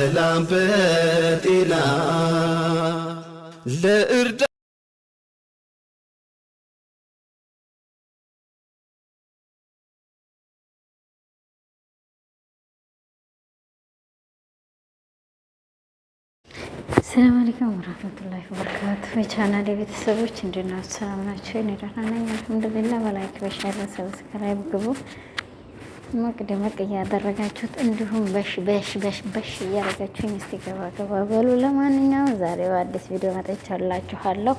በሰላም በጤና ለእርዳ ሰላም አለይኩም ወራህመቱላሂ ወበረካቱህ። የቻናሌ ቤተሰቦች እንዴት ናችሁ? ሰላም ናችሁ? እኔ ደህና ነኝ አልሐምዱሊላህ። በላይክ በሸር ሰብስክራይብ ግቡ። ሞቅ ደመቅ እያደረጋችሁት እንዲሁም በሽ እያደረጋችሁኝ እስቲ ገባ በሉ። ለማንኛውም ዛሬ በአዲስ ቪዲዮ መጥቻላችኋለሁ።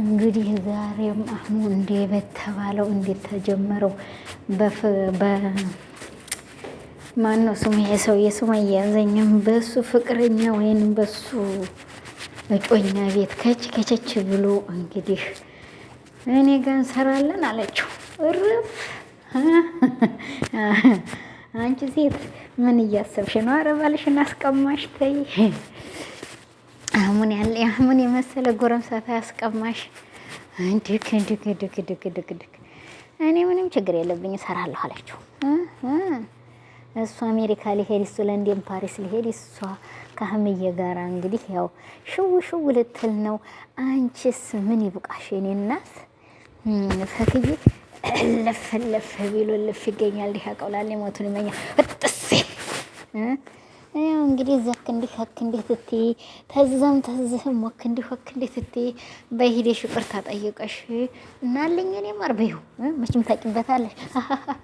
እንግዲህ ዛሬም አህሙ እንዴ በተባለው እንዴት ተጀመረው ማነው ስሙ የሰው የሱመያ ያዘኝም በሱ ፍቅረኛ ወይንም በሱ እጮኛ ቤት ከቸች ብሎ እንግዲህ እኔ ጋር እንሰራለን አለችው። እርፍ አንቺ ሴት ምን እያሰብሽ ነው? ኧረ ባልሽን አስቀማሽ ተይ። አህሙን የመሰለ ጎረምሳ ታያስቀማሽ። ድክ እኔ ምንም ችግር የለብኝ እሰራለሁ አለችው። እሱ አሜሪካ ሊሄድ እሱ ለንደን ፓሪስ ሊሄድ እሷ ከአህምዬ ጋር እንግዲህ ያው ሽው ልትል ነው። አንቺስ ምን ይብቃሽ የኔ እናት ፈክዬ ለፈለፈ ቢሎ ልፍ ይገኛል። ዲህ አቀውላል ሞቱን ይመኛል እጥሴ ያው እንግዲህ ዘክ እንዲህ ሀክ እንዴት እቴ ተዝህም ወክ እንዴት እቴ በሂደሽ ይቅርታ ጠይቀሽ እናልኝ እኔ ማር በይው መቼም ታቂበታለሽ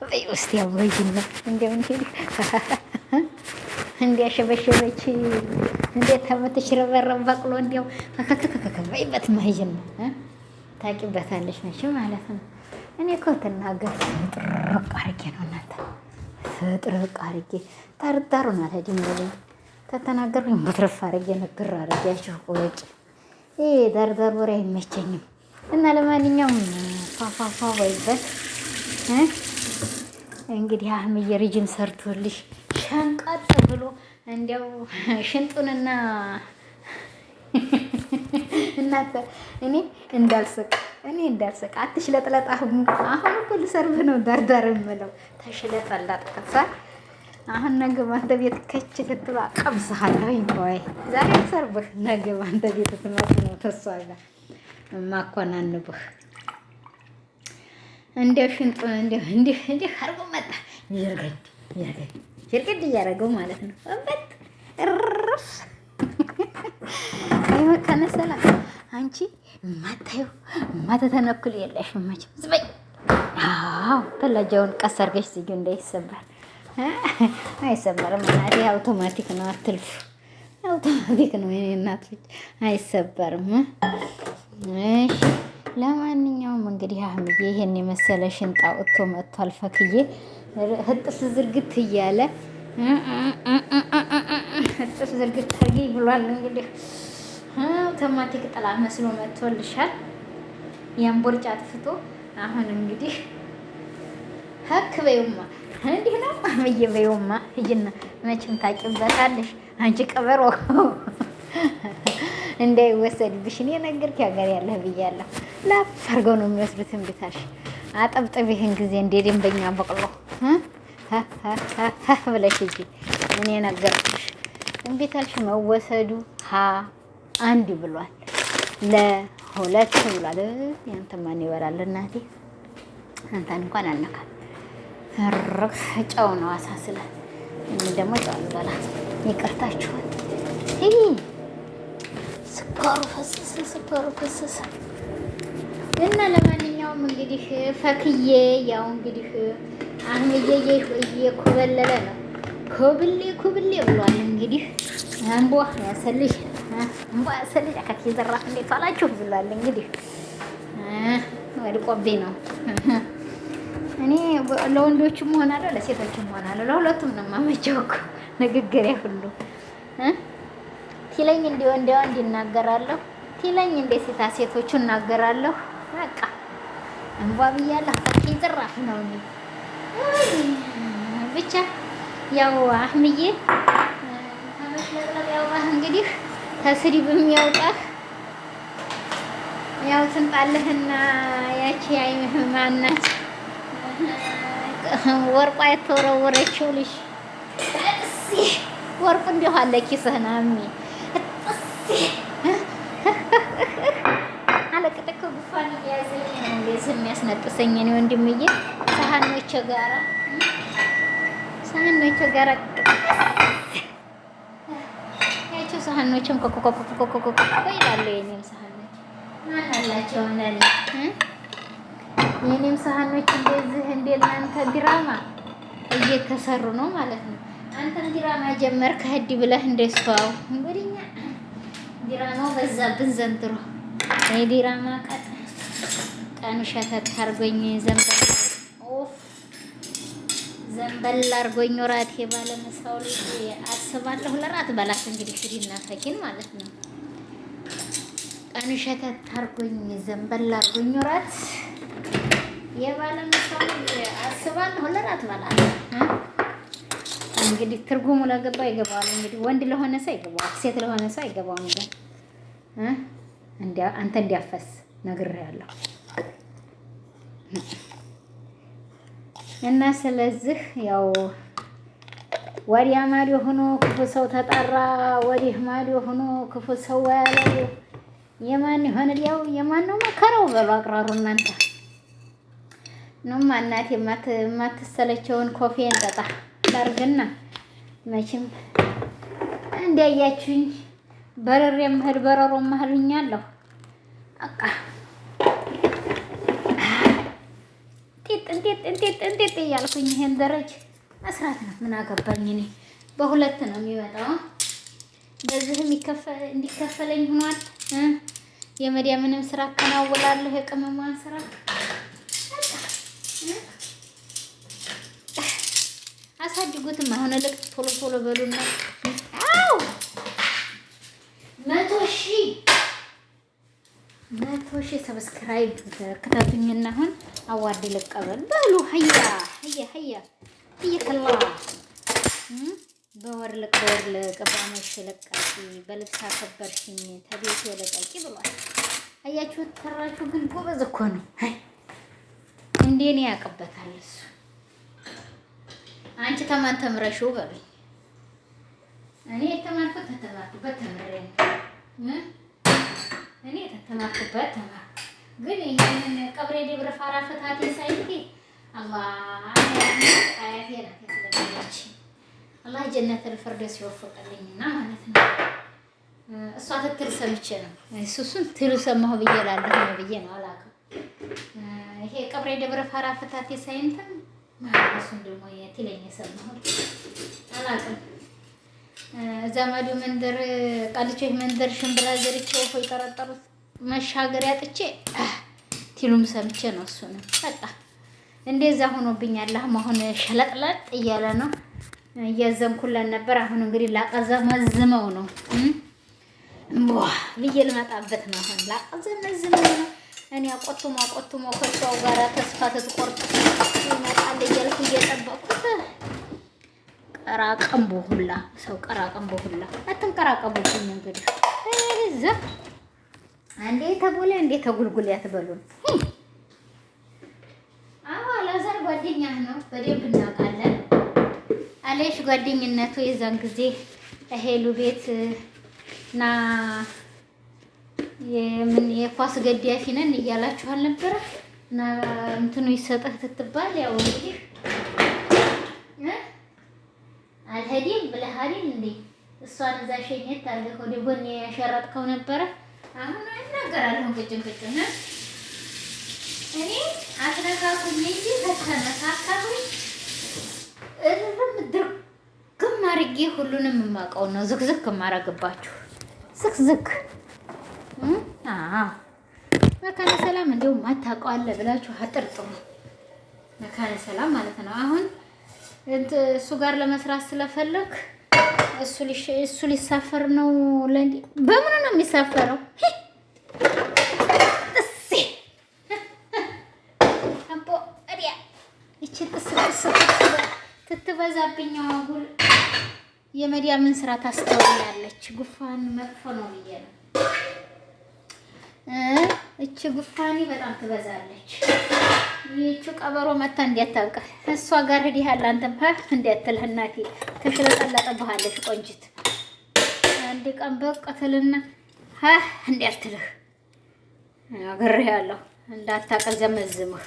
በይው እስቲ ያወይና እንደው እንዲያሸበሸበች እንዴት ተመትሽረበረብ በቅሎ እንደው በይበት ማይጅን ታቂበታለሽ መቼም ማለት ነው። እኔ እኮ ተናገር ጥርቅ አድርጌ ነው እናንተ ጥርቅ አድርጌ ዳሩን አልሄድም ተተናገርኩኝ በትረፍ አድርጌ ነግር አድርጌያቸው ቆጭ ዳር ወሬ አይመቸኝም። እና ለማንኛውም ፋፋፋ በይበት እንግዲህ አህምዬ ሪጅም ሰርቶልሽ ሸንቀጥ ብሎ እንዲያው ሽንጡንና እናንተ እኔ እንዳልስቅ አትሽለጥለጥ። አሁን እኮ ልሰርብ ነው ዳር የምለው ተሽለጠለጥ ከሳ አሁን ነገ ባንተ ቤት ከች ትትባ ቀብስሃለሁ። ወይ ዛሬ ልሰርብህ ነገ ባንተ ቤት ትመጡ ነው ተሷ ጋር ማኮናንብህ እንዲያው ሽንጡን እንዲህ አርጎ መጣ ይርገድ እያደረገው ማለት ነው። እበት እርፍ አይመካነ ሰላም አንቺ ማተተነኩል የለሽም መቼም ዝበይ። አዎ ተላጃውን ቀስ አድርገሽ ዝጊ እንዳይሰበር። አይሰበርም እናቴ አውቶማቲክ ነው። አትልፉ አውቶማቲክ ነው የኔ እናት ልጅ አይሰበርም። እሺ ለማንኛውም እንግዲህ አህምዬ ይሄን የመሰለ ሽንጣ ወጥቶ መጥቷል። ፈክዬ ህጥፍ ዝርግት እያለ ህጥፍ ዝርግት አድርጊ ብሏል። እንግዲህ አውቶማቲክ ጥላ መስሎ መጥቶልሻል። ያን ቦርጫ አጥፍቶ አሁን እንግዲህ ሀክ በይውማ እንዲህ ነው አህምዬ በይውማ ሂጂና መቼም ታቂበታለሽ አንቺ ቀበሮ እንዳይወሰድብሽ እኔ ነገርኩ ያገር ያለህ ብያለሁ። ላፍ አድርገው ነው የሚወስዱት። እምቢታሽ አጠብጥብ ይህን ጊዜ እንደ ደንበኛ በቅሎ ብለሽ ሂጂ እኔ ነገርኩሽ። እምቢታልሽ መወሰዱ አንድ ብሏል ለሁለት ብሏል። ያንተ ማን ይበላል እናቴ አንተን እንኳን አልነካም። ጨው ነው አሳስላል። እኔ ደግሞ ጨው ልበላ ይቅርታችኋል። ስኳሩ ፈሰሰ እና ለማንኛውም እንግዲህ ፈክዬ ያው እንግዲህ አህምዬ እየኮበለለ ነው። ኮብሌ ብሏል። እንግዲህ አንቧ ያሰልሽ አካኪ ዘራፍ እንዴት ዋላችሁ ብሏል። እንግዲህ ወድቆቤ ነው። እኔ ለወንዶችም ሆናለሁ ለሴቶችም ሆናለሁ ለሁለቱም ነው የማመቸው እኮ ንግግሬ ሁሉ ቲለኝ እንደ ወንድ እናገራለሁ፣ ቲለኝ እንደ ሴቶቹ እናገራለሁ። በቃ እንቧ ብያለሁ። አካኪ ዘራፍ ነው ብቻ ያው አህምዬ ተመስለጥለጥ ያውጣህ እንግዲህ ተስሪብ የሚያውጣህ ያው ትንጣለህና ያቺ አይምህ ማናት ወርቋ የተወረወረችው ልጅ ወርቁ እንዲሁ አለ ኪስህ ናሚ አለቅጥቅ ጉፋን እየያዘኝ ነው እንደዚህ የሚያስነጥሰኝ እኔ ወንድምዬ ሰሃኖቼ ጋራ ያቸው ሰሃኖችም ኮኮኮኮኮኮኮ ይላሉ። የኔም ሰሃኖች ማን አላቸው ነን የኔም ሰሃኖች እንደዚህ እንደናንተ ድራማ እየተሰሩ ነው ማለት ነው። አንተም ድራማ ጀመርክ ህዲ ብለህ እንደሷው እንግዲህ ድራማው በዛብን ዘንድሮ የዲራማ ቀኑ ሸተት አርጎኝ ዘንበል አርጎኝ ራት የባለ መሳው ልጅ አስባለሁ ለራት በላት እንግዲህ ፍሪና ፈኪን ማለት ነው። ቀኑ ሸተት አርጎኝ ዘንበል አርጎኝ ራት የባለ መሳው ልጅ አስባለሁ ለራት በላት እንግዲህ ትርጉሙ ለገባ ይገባዋል። እንግዲህ ወንድ ለሆነ ሰው ይገባዋል፣ ሴት ለሆነ ሰው አይገባውም። ግን አንተ እንዲያፈስ ነግሬሃለሁ። እና ስለዚህ ያው ወዲያ ማዲዮ ሆኖ ክፉ ሰው ተጣራ፣ ወዲህ ማዲዮ ሆኖ ክፉ ሰው ያለው የማን ይሆን ያው የማን ነው መከራው በሉ አቅራሩ እናንተ ነው ማናት የማትሰለቸውን ኮፊን ጠጣ ዳርግና መቼም እንዲያያችሁኝ በረሬ መሄድ በረሮ ማህሉኛለሁ አቃ እንዴት እያልኩኝ ይሄን ደረጃ መስራት ነው። ምን አገባኝ እኔ በሁለት ነው የሚወጣው። በዚህ እንዲከፈለኝ ሆኗል። የመዲያምንም ስራ አከናውላለሁ፣ የቅመሟን ስራ አሳድጉትም። አሁን ልክ ቶሎ በሉና አው 100 ሺህ ሰብስክራይብ ተከታቱኝና አሁን አዋርድ ልቀበል በሉ። ሀያ ከላ በወርልቅ ባነሽ ለቃቂ በልብስ አከበርሽኝ ተቤት ለቃቂ ብሏል። አያችሁ ተራችሁ ግን ጎበዝ እኮ ነው። እንዴኔ ያቀበታል እሱ። አንቺ ተማን ተምረሽው በሉኝ። እኔ የተማርኩበት ተምሬ ነው። እኔ የተማርኩበት ተማር ግን ይሄንን ቀብሬ ደብረ ፋራ ፈታቴ ሳይቴ አላህ አያቴ ናት ያስለመደች። አላህ ጀነተል ፊርደውስ ይወፍቅልኝና ማለት ነው። እሷ ትክክል ሰምቼ ነው እሱን ትሉ ሰማሁ ብዬ እላለሁ ነው ብዬ ነው አላውቅም። ይሄ ቀብሬ ደብረ ፋራ ፈታቴ ሳይንተም እሱን ደግሞ የትለኝ ሰማሁት አላውቅም። እዛ ማዶ መንደር ቃልቾ መንደር ሽምብራ ዘርቼው ሆይ ጠረጠሩት መሻገሪያ ጥቼ ቲሉም ሰምቼ ነው እሱን በቃ እንደዛ ሆኖብኛል። አሁን ሸለጥለጥ እያለ ነው እያዘንኩለን ነበር። አሁን እንግዲህ ላቀዘመዝመው ነው ብዬ ልመጣበት ነው። አሁን ላቀዘመዝመው ነው። እኔ አቆቱሞ ከሷው ጋራ ተስፋ ትቆርጥ ይመጣል እያልኩ እየጠበቅኩት ቀራቀምቦ ሁላ ሰው ቀራቀምቦ ሁላ አትንቀራቀቡኝ። እንግዲህ እዛ አንዴ ተቦለ አንዴ ተጉልጉል ያትበሉን። አዎ አላዛር ጓደኛህ ነው፣ በደንብ እናውቃለን። አለሽ ጓደኝነቱ የዛን ጊዜ እሄሉ ቤት ና የኳስ ገዳፊ ነን እያላችኋል ነበር እና እንትኑ ይሰጥህ ትትባል ያው እንግዲህ አልሄድም ብለሃል እንዴ? እሷን እዛ ሸኘት አድርገህ ወደ ጎን ያሸረጥከው ነበረ። አሁን እናገራለሁ ቅጭን እኔ አትነካኩኝ እንጂ ተተነካካሁኝ እርም ድርግም አድርጌ ሁሉንም የማውቀው ነው ዝክዝክ የማረግባችሁ ዝክዝክ። መካነ ሰላም እንዲሁም አታውቀው አለ ብላችሁ አጥርጥሩ። መካነ ሰላም ማለት ነው። አሁን እሱ ጋር ለመስራት ስለፈለክ እሱ ሊሳፈር ነው። ለእንዲ በምን ነው የሚሳፈረው? ጥሴ አቦ አዲያ እቺ ጥስ ትትበዛብኛው አጉል የመዲያምን ስራ ታስተውላለች። ጉፋን መጥፎ ነው ብዬ ነው። እቺ ጉፋኔ በጣም ትበዛለች። ይህቺ ቀበሮ መታ እንዲያታንቀ እሷ ጋር ሄዲህ ያለ አንተም እንዲያትልህ እናቴ ተሽለጠለጠብሃለሽ ቆንጅት። አንድ ቀን በቀትልና እንዲያትልህ አገሬያለሁ እንዳታቀዘመዝምህ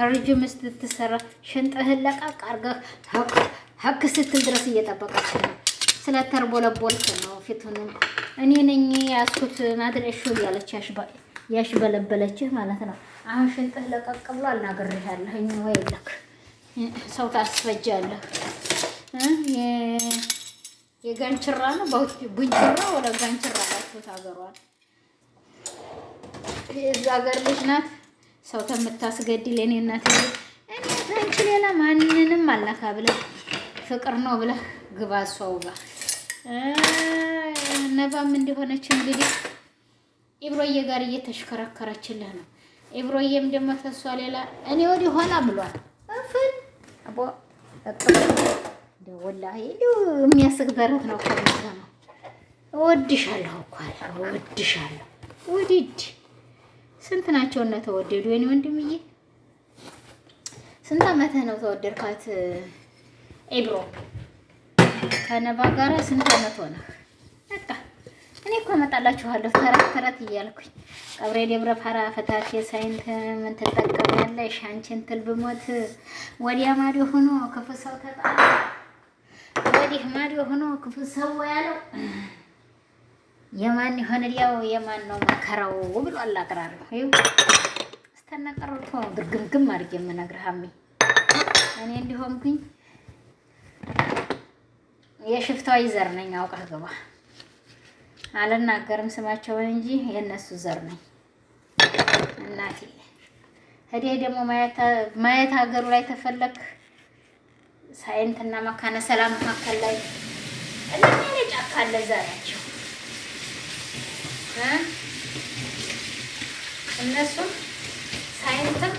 ረጅም ስትሰራ ሽንጥህን ለቃቅ አድርገህ ሀክ ስትል ድረስ እየጠበቀች ነው። ስለተርቦለቦልክ ነው ፊቱንም እኔ ነኝ ያስኩት ማድረሹ እያለች ያሽበለበለችህ ማለት ነው። አሁን ሽንጥህ ለቀቅ ብሎ አልናገርህያለሁኝ ወይ ለክ ሰው ታስፈጃለህ። የጋንችራ ነው ቡንችራ ወደ ጋንችራ አላችሁት ሀገሯን። የዛ ሀገር ልጅ ናት። ሰው ተምታስገድል የኔ እናት እኔ አንቺ ሌላ ማንንም አላካ ብለህ ፍቅር ነው ብለህ ግባ እሷው ጋር ነባም እንደሆነች እንግዲህ ኢብሮዬ ጋር እየተሽከረከረችልህ ነው። ኢብሮዬም ደግሞ ተሷ ሌላ እኔ ወዲህ ኋላ ብሏል። አፍን አቦ ወላሂ የሚያስቅ ተረት ነው ነው። እወድሻለሁ እኮ አለ እወድሻለሁ። ውድድ ስንት ናቸው እና ተወደዱ? የኔ ወንድምዬ ስንት አመትህ ነው ተወደድካት? ኢብሮ ከነባ ጋራ ስንት አመት ሆነ? በቃ እኔ እኮ እመጣላችኋለሁ ተረት እያልኩኝ ቀብሬ ደብረ ፋራ ፈታቴ ሳይንት ምን ትጠቀሚያለሽ አንቺን ትል ብሞት ወዲያ ማዶ ሆኖ ክፉ ሰው ተጣለ ወዲህ ማዶ ሆኖ ክፉ ሰው ያለው የማን ይሆን ዲያው የማን ነው መከራው ብሏል አቅራሪው። ይኸው እስተነቀረው ግርግምግም አድርጌ የምነግርህ እኔ እንዲሆንኩኝ የሽፍታዊ ዘር ነኝ። አውቀህ ግባ። አልናገርም ስማቸውን እንጂ የነሱ ዘር ነኝ እናቴ። ሄደህ ደግሞ ማየት ሀገሩ ላይ ተፈለክ ሳይንትና መካነ ሰላም መካከል ላይ እነዚህ ጫካ አለ እዛ ናቸው እነሱ ሳይንትም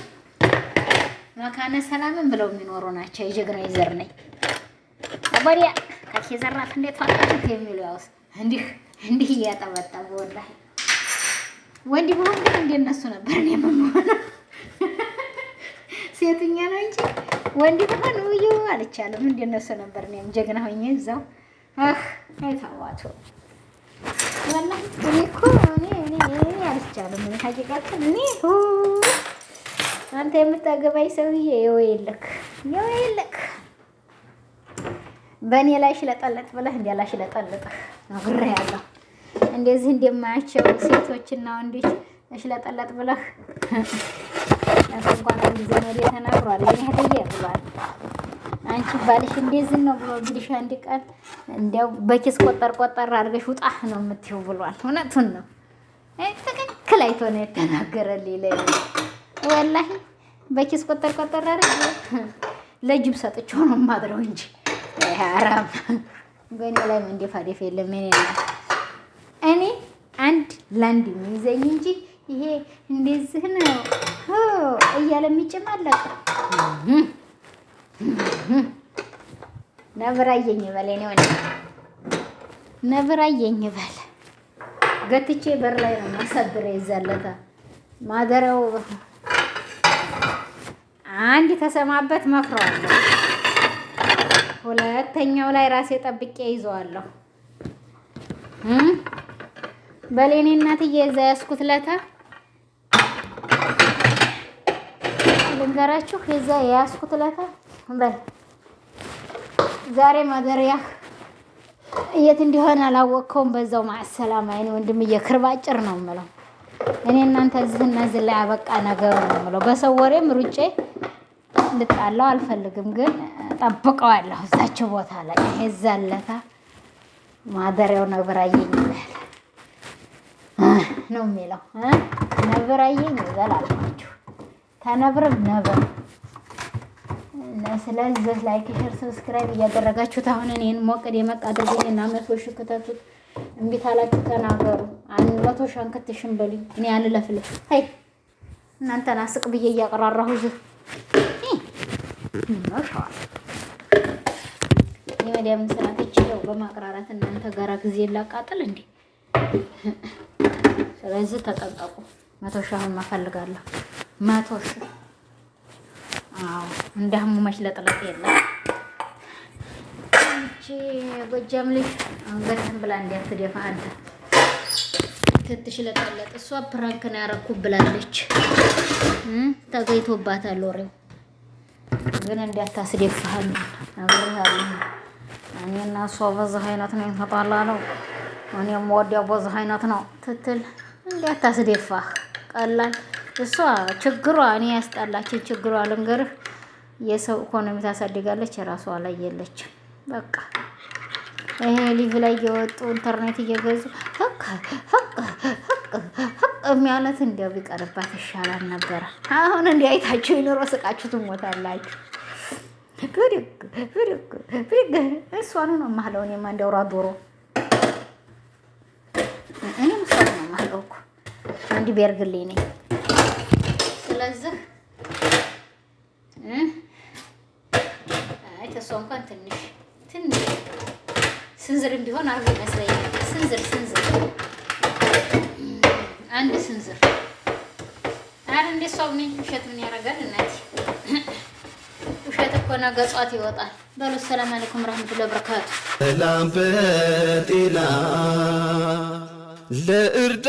መካነ ሰላምን ብለው የሚኖሩ ናቸው። የጀግና ዘር ነኝ አባሪያ ካኪ ዘራት እንዴት ዋጣችሁ የሚሉ ያውስ እንዲህ እያጠበጠቡ ወላሂ ወንድ ቢሆን ግን እንደነሱ ነበር እኔ የምሆነው። ሴትኛ ነው እንጂ ወንድ ቢሆን ውዩ አልቻለም። እንደነሱ ነበር እኔም ጀግና ሆኜ እዛው አይታዋቱ ወላሂ እኔ እኮ እኔ አልቻለም። እኔ ሀቂቃትን እኔ አንተ የምታገባኝ ሰውዬ የወይልክ በእኔ ላይ ሽለጠለጥ ብለህ እንዲያላሽ ለጠለጥህ ነግሬሃለሁ። እንደዚህ እንደማያቸው ሴቶችና ወንዶች ሽለጠለጥ ብለህ እንኳን አንድ ዘመዴ ተናግሯል። እኔ ሄደየ ብሏል። አንቺ ባልሽ እንደዚህ ነው ብሎ እንግዲህ አንድ ቀን እንዲያው በኪስ ቆጠር አድርገሽ ውጣ ነው የምትይው ብሏል። እውነቱን ነው። ትክክል አይቶ ነው የተናገረልኝ። ወላሂ በኪስ ቆጠር አድርጌ ለጅብ ሰጥቼው ነው የማድረው እንጂ አራም በእኔ ላይ መንደፋደፍ የለም። እኔ አንድ ላንድ የሚይዘኝ እንጂ ይሄ እንደዚህ ነው እያለ የሚጨማለቅ ነብራየኝ በል እኔ ወንድ ነብራየኝ በል ገትቼ በር ላይ ነው ማሳድረ ይዛለታ ማደረው አንድ ተሰማበት መክረዋለሁ። ሁለተኛው ላይ ራሴ ጠብቄ ይዘዋለሁ። በሌኔ እናትዬ እዛ ያስኩት ለታ ልንገራችሁ የዛ ያስኩት ለታ በል ዛሬ ማደሪያ የት እንደሆነ አላወቅከውም። በዛው ማሰላም አይኔ ወንድምዬ ክርባጭር ነው የምለው እኔ እናንተ እዚህና እዚህ ላይ አበቃ ነገሩ ነው የምለው። በሰው ወሬም ሩጬ ልጣላው አልፈልግም፣ ግን ጠብቀዋለሁ እዛቸው ቦታ ላይ የዛለታ ማደሪያው ነብራየኝ ይበል ነው የሚለው ነብራየኝ ይበል አልኳችሁ። ተነብርም ነብር። ስለዚህ ላይክ ሼር ሰብስክራይብ እያደረጋችሁት አሁን እኔን ሞቅ ደመቅ አድርጉኝና 100 ሺህ ክተቱት። እምቢ ታላችሁ ተናገሩ። 100 ሺህ አንከትሽም በሉኝ። እኔ አልለፍልፍ። አይ እናንተን አስቅ ብዬ እያቀራራሁ እዚህ ማሻአላ የመዲያም ስራትች ነው በማቅራራት እናንተ ጋራ ጊዜ ላቃጥል እንዴ። ስለዚህ ተጠንቀቁ። 100 ሺህ አሁን ማፈልጋለሁ። 100,000 አዎ እንደህሙ መሽለጥለጥ የለም። አንቺ ጎጃም ልጅ አንገትህን ብላ እንዲያትደፋ አንተ ትትሽለጠለጥ። እሷ ፕራንክ ነው ያደረኩት ብላለች። ተገይቶባታል ወሬው ግን እንዲያታስደፋህ ነግሬሃለሁ። እኔና እሷ በዚህ አይነት ነው የተጣላ ነው። እኔም ወዲያው በዚህ አይነት ነው ትትል እንዲያታስደፋህ ቀላል እሷ ችግሯ እኔ ያስጣላችን ችግሯ ልንገርህ፣ የሰው ኢኮኖሚ ታሳድጋለች፣ የራሷ ላይ የለችም። በቃ ይሄ ሊቭ ላይ እየወጡ ኢንተርኔት እየገዙ ሀቅ የሚያለት እንዲያው ቢቀርባት ይሻላል ነበረ። አሁን እንዲህ አይታችሁ ይኑሮ ስቃችሁ ትሞታላችሁ። ብድግ እሷኑ ነው የማለው። እኔማ እንዲያው ዶሮ እኔም እሷኑ ነው የማለው እኮ አንድ ቢያርግልኝ ነኝ። ስለዚህ አይ ተሷ እንኳን ትንሽ ስንዝርም ቢሆን አርጎ ይመስለኛል። ስንዝር አንድ ስንዝር አረ እንደ ሰው ምን ውሸት ምን ያደርጋል እናቴ? ውሸት እኮ ነገ ጧት ይወጣል። በሉ ሰላም አለይኩም ወራህመቱላሂ ወበረካቱ። ሰላም በጤና ለእርዳ